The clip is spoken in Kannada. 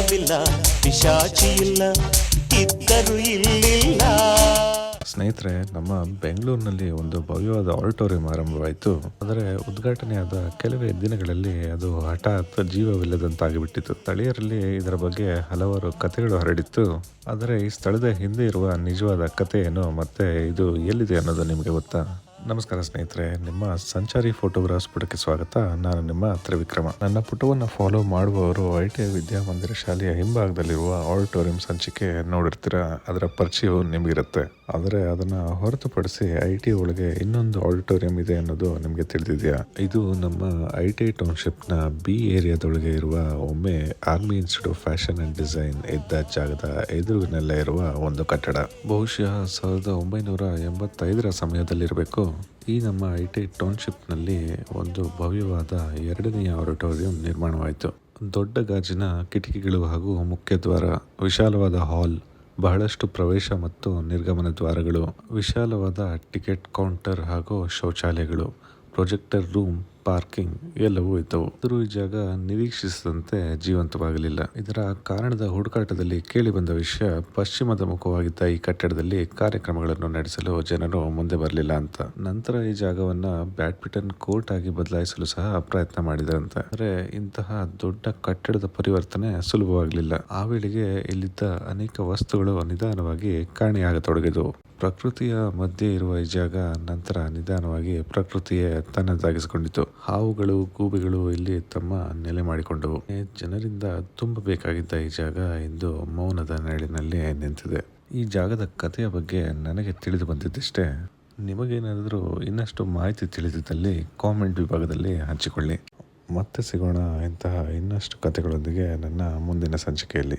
ಭಯವಿಲ್ಲ, ಪಿಶಾಚಿಯಿಲ್ಲ, ಇದ್ದರು ಇಲ್ಲಿಲ್ಲ. ಸ್ನೇಹಿತರೆ, ನಮ್ಮ ಬೆಂಗಳೂರಿನಲ್ಲಿ ಒಂದು ಭವ್ಯವಾದ ಆಡಿಟೋರಿಯಂ ಆರಂಭವಾಯಿತು. ಆದರೆ ಉದ್ಘಾಟನೆಯಾದ ಕೆಲವೇ ದಿನಗಳಲ್ಲಿ ಅದು ಹಠಾತ್ ಜೀವವಿಲ್ಲದಂತಾಗಿಬಿಟ್ಟಿತು. ಸ್ಥಳೀಯರಲ್ಲಿ ಇದರ ಬಗ್ಗೆ ಹಲವಾರು ಕಥೆಗಳು ಹರಡಿತ್ತು. ಆದರೆ ಈ ಸ್ಥಳದ ಹಿಂದೆ ಇರುವ ನಿಜವಾದ ಕಥೆ ಏನು ಮತ್ತೆ ಇದು ಎಲ್ಲಿದೆ ಅನ್ನೋದು ನಿಮಗೆ ಗೊತ್ತಾ? ನಮಸ್ಕಾರ ಸ್ನೇಹಿತರೆ, ನಿಮ್ಮ ಸಂಚಾರಿ ಫೋಟೋಗ್ರಾಫ್ಸ್ ಪುಟಕ್ಕೆ ಸ್ವಾಗತ. ನಾನು ನಿಮ್ಮ ತ್ರಿವಿಕ್ರಮ. ನನ್ನ ಪುಟವನ್ನು ಫಾಲೋ ಮಾಡುವವರು ITI ವಿದ್ಯಾಮಂದಿರ ಶಾಲೆಯ ಹಿಂಭಾಗದಲ್ಲಿರುವ ಆಡಿಟೋರಿಯಂ ಸಂಚಿಕೆ ನೋಡಿರ್ತೀರ. ಅದರ ಪರಿಚಯವು ನಿಮಗಿರುತ್ತೆ. ಆದರೆ ಅದನ್ನು ಹೊರತುಪಡಿಸಿ ITI ಒಳಗೆ ಇನ್ನೊಂದು ಆಡಿಟೋರಿಯಂ ಇದೆ ಅನ್ನೋದು ನಿಮಗೆ ತಿಳಿದಿದೆಯಾ? ಇದು ನಮ್ಮ ITI ಟೌನ್ಶಿಪ್ನ B ಏರಿಯಾದೊಳಗೆ ಇರುವ, ಒಮ್ಮೆ army institute of fashion and design ಇದ್ದ ಜಾಗದ ಎದುರಿನಲ್ಲೇ ಇರುವ ಒಂದು ಕಟ್ಟಡ. ಬಹುಶಃ 1985ರ ಸಮಯದಲ್ಲಿರಬೇಕು. ಈ ನಮ್ಮ ITI ಟೌನ್ಶಿಪ್ನಲ್ಲಿ ಒಂದು ಭವ್ಯವಾದ ಎರಡನೆಯ ಆಡಿಟೋರಿಯಂ ನಿರ್ಮಾಣವಾಯಿತು. ದೊಡ್ಡ ಗಾಜಿನ ಕಿಟಕಿಗಳು ಹಾಗೂ ಮುಖ್ಯದ್ವಾರ, ವಿಶಾಲವಾದ ಹಾಲ್, ಬಹಳಷ್ಟು ಪ್ರವೇಶ ಮತ್ತು ನಿರ್ಗಮನ ದ್ವಾರಗಳು, ವಿಶಾಲವಾದ ಟಿಕೆಟ್ ಕೌಂಟರ್ ಹಾಗೂ ಶೌಚಾಲಯಗಳು, ಪ್ರೊಜೆಕ್ಟರ್ ರೂಮ್, ಪಾರ್ಕಿಂಗ್ ಎಲ್ಲವೂ ಇದ್ದವು. ಆದರೂ ಈ ಜಾಗ ನಿರೀಕ್ಷಿಸಿದಂತೆ ಜೀವಂತವಾಗಲಿಲ್ಲ. ಇದರ ಕಾರಣದ ಹುಡುಕಾಟದಲ್ಲಿ ಕೇಳಿ ಬಂದ ವಿಷಯ, ಪಶ್ಚಿಮದ ಮುಖವಾಗಿದ್ದ ಈ ಕಟ್ಟಡದಲ್ಲಿ ಕಾರ್ಯಕ್ರಮಗಳನ್ನು ನಡೆಸಲು ಜನರು ಮುಂದೆ ಬರಲಿಲ್ಲ ಅಂತ. ನಂತರ ಈ ಜಾಗವನ್ನ ಬ್ಯಾಡ್ಮಿಂಟನ್ ಕೋರ್ಟ್ ಆಗಿ ಬದಲಾಯಿಸಲು ಸಹ ಪ್ರಯತ್ನ ಮಾಡಿದರಂತೆ. ಆದರೆ ಇಂತಹ ದೊಡ್ಡ ಕಟ್ಟಡದ ಪರಿವರ್ತನೆ ಸುಲಭವಾಗಲಿಲ್ಲ. ಆ ವೇಳೆಗೆ ಇಲ್ಲಿದ್ದ ಅನೇಕ ವಸ್ತುಗಳು ನಿಧಾನವಾಗಿ ಕಾಣೆಯಾಗತೊಡಗಿದವು. ಪ್ರಕೃತಿಯ ಮಧ್ಯೆ ಇರುವ ಈ ಜಾಗ ನಂತರ ನಿಧಾನವಾಗಿ ಪ್ರಕೃತಿಯೇ ತನ್ನದಾಗಿಸಿಕೊಂಡಿತು. ಹಾವುಗಳು, ಗೂಬೆಗಳು ಇಲ್ಲಿ ತಮ್ಮ ನೆಲೆ ಮಾಡಿಕೊಂಡವು. ಜನರಿಂದ ತುಂಬಬೇಕಾಗಿದ್ದ ಈ ಜಾಗ ಇಂದು ಮೌನದ ನೆರಳಿನಲ್ಲಿ ನಿಂತಿದೆ. ಈ ಜಾಗದ ಕಥೆಯ ಬಗ್ಗೆ ನನಗೆ ತಿಳಿದು ಬಂದಿದ್ದಷ್ಟೇ. ನಿಮಗೇನಾದರೂ ಇನ್ನಷ್ಟು ಮಾಹಿತಿ ತಿಳಿದಿದ್ದಲ್ಲಿ ಕಾಮೆಂಟ್ ವಿಭಾಗದಲ್ಲಿ ಹಂಚಿಕೊಳ್ಳಿ. ಮತ್ತೆ ಸಿಗೋಣ ಇಂತಹ ಇನ್ನಷ್ಟು ಕಥೆಗಳೊಂದಿಗೆ ನನ್ನ ಮುಂದಿನ ಸಂಚಿಕೆಯಲ್ಲಿ.